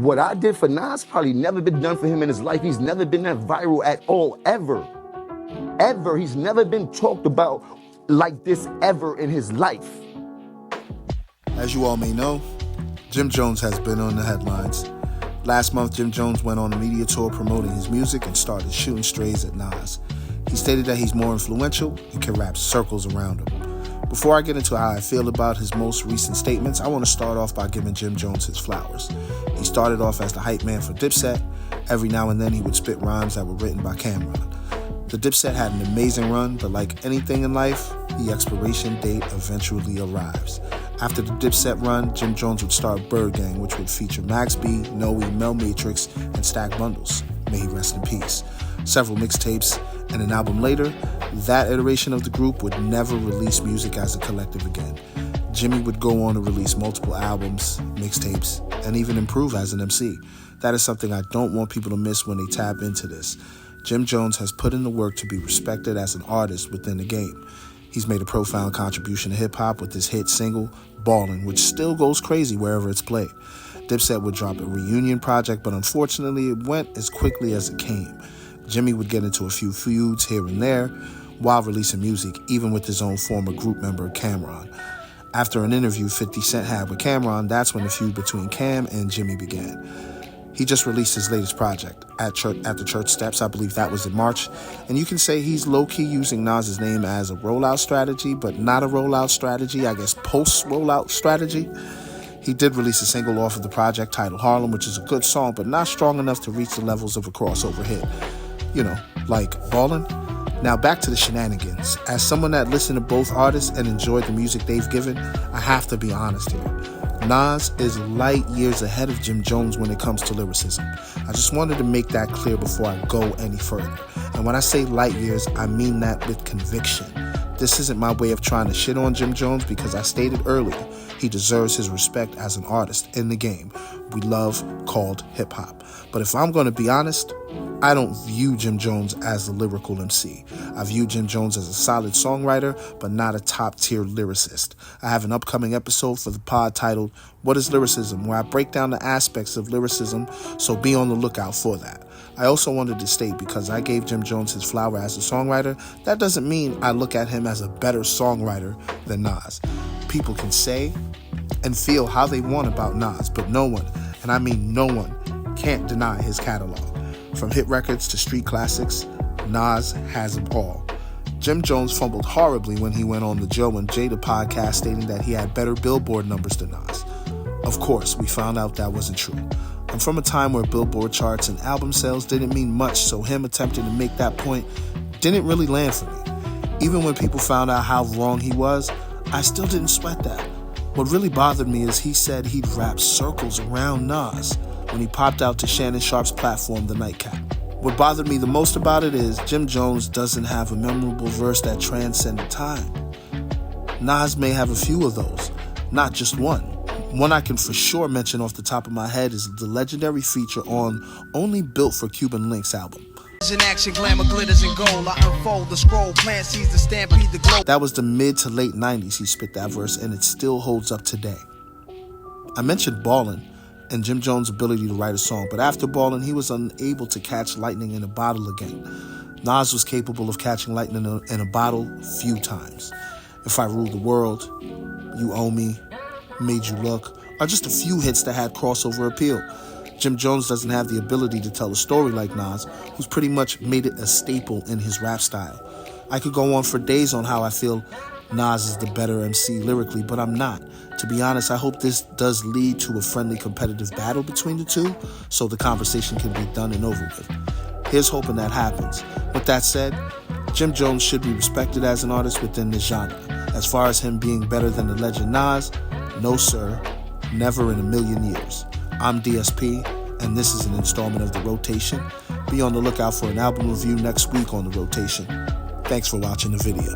What I did for Nas probably never been done for him in his life. He's never been that viral at all, ever. Ever. He's never been talked about like this ever in his life. As you all may know, Jim Jones has been on the headlines. Last month, Jim Jones went on a media tour promoting his music and started shooting strays at Nas. He stated that he's more influential and can wrap circles around him. Before I get into how I feel about his most recent statements, I want to start off by giving Jim Jones his flowers. He started off as the hype man for Dipset. Every now and then he would spit rhymes that were written by Cameron. The Dipset had an amazing run, but like anything in life, the expiration date eventually arrives. After the Dipset run, Jim Jones would start Bird Gang, which would feature Max B, Noe, Mel Matrix, and Stack Bundles. May he rest in peace. Several mixtapes, and an album later, that iteration of the group would never release music as a collective again. Jimmy would go on to release multiple albums, mixtapes, and even improve as an MC. That is something I don't want people to miss when they tap into this. Jim Jones has put in the work to be respected as an artist within the game. He's made a profound contribution to hip-hop with his hit single, Ballin', which still goes crazy wherever it's played. Dipset would drop a reunion project, but unfortunately it went as quickly as it came. Jimmy would get into a few feuds here and there while releasing music, even with his own former group member, Cameron. After an interview 50 Cent had with Cameron, that's when the feud between Cam and Jimmy began. He just released his latest project, At the Church Steps. I believe that was in March. And you can say he's low-key using Nas's name as a rollout strategy, but not a rollout strategy, I guess post-rollout strategy. He did release a single off of the project titled Harlem, which is a good song, but not strong enough to reach the levels of a crossover hit. You know, like Ballin'. Now back to the shenanigans. As someone that listened to both artists and enjoyed the music they've given, I have to be honest here. Nas is light years ahead of Jim Jones when it comes to lyricism. I just wanted to make that clear before I go any further. And when I say light years, I mean that with conviction. This isn't my way of trying to shit on Jim Jones because I stated earlier, he deserves his respect as an artist in the game we love called hip-hop. But if I'm going to be honest, I don't view Jim Jones as a lyrical MC. I view Jim Jones as a solid songwriter, but not a top-tier lyricist. I have an upcoming episode for the pod titled, What is Lyricism?, where I break down the aspects of lyricism, so be on the lookout for that. I also wanted to state, because I gave Jim Jones his flower as a songwriter, that doesn't mean I look at him as a better songwriter than Nas. People can say and feel how they want about Nas, but no one, and I mean no one, can't deny his catalog. From hit records to street classics, Nas has them all. Jim Jones fumbled horribly when he went on the Joe and Jada podcast stating that he had better Billboard numbers than Nas. Of course, we found out that wasn't true. I'm from a time where Billboard charts and album sales didn't mean much, so him attempting to make that point didn't really land for me. Even when people found out how wrong he was, I still didn't sweat that. What really bothered me is he said he'd wrap circles around Nas when he popped out to Shannon Sharpe's platform, The Nightcap. What bothered me the most about it is Jim Jones doesn't have a memorable verse that transcended time. Nas may have a few of those, not just one. One I can for sure mention off the top of my head is the legendary feature on Only Built for Cuban Links album. In action, glamour, glitters, and gold. I unfold the scroll, plant seeds, the stampede, the glow. That was the mid to late 90s he spit that verse, and it still holds up today. I mentioned Ballin' and Jim Jones' ability to write a song, but after Ballin', he was unable to catch lightning in a bottle again. Nas was capable of catching lightning in a bottle few times. If I Ruled the World, You Owe Me, Made You Look, are just a few hits that had crossover appeal. Jim Jones doesn't have the ability to tell a story like Nas, who's pretty much made it a staple in his rap style. I could go on for days on how I feel Nas is the better MC lyrically, but I'm not. To be honest, I hope this does lead to a friendly competitive battle between the two, so the conversation can be done and over with. Here's hoping that happens. With that said, Jim Jones should be respected as an artist within this genre. As far as him being better than the legend Nas, no sir, never in a million years. I'm DSP, and this is an installment of The Rotation. Be on the lookout for an album review next week on The Rotation. Thanks for watching the video.